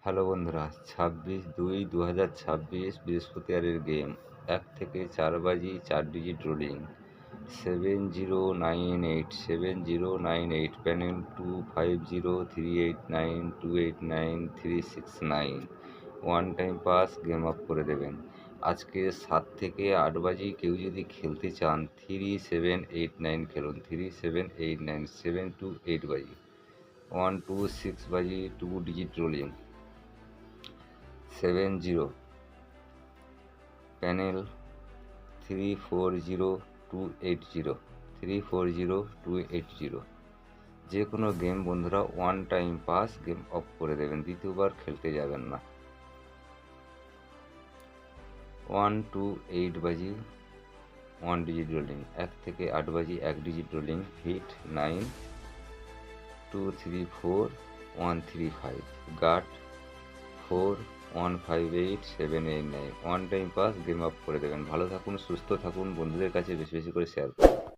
Hello বন্ধুরা, 26/2/2026 বৃহস্পতিবারের game. 1 থেকে 4 বাজি 4 digit rolling 7098 panel 250389289369 one time pass game off করে দেবেন। আজকে 7 থেকে 8 বাজি কেউ যদি খেলতে চান 3789 খেলুন। 3789 7 to 8 বাজি 1 to 6 বাজি 2 ডিজিট রোলিং 70 প্যানেল 340280 যে কোনো গেম বন্ধুরা one time pass game off করে দেবেন, দ্বিতীয়বার খেলতে যাবেন না। 1 to 8 বাজি 1 ডিজিট রোলিং, 1 থেকে 8 বাজি 1 ডিজিট রোলিং হিট 9234 135 গাট 4158 789 one time pass game off করে দেবেন। ভালো থাকুন, সুস্থ থাকুন, বন্ধুদের কাছে বেশি বেশি করে শেয়ার করুন।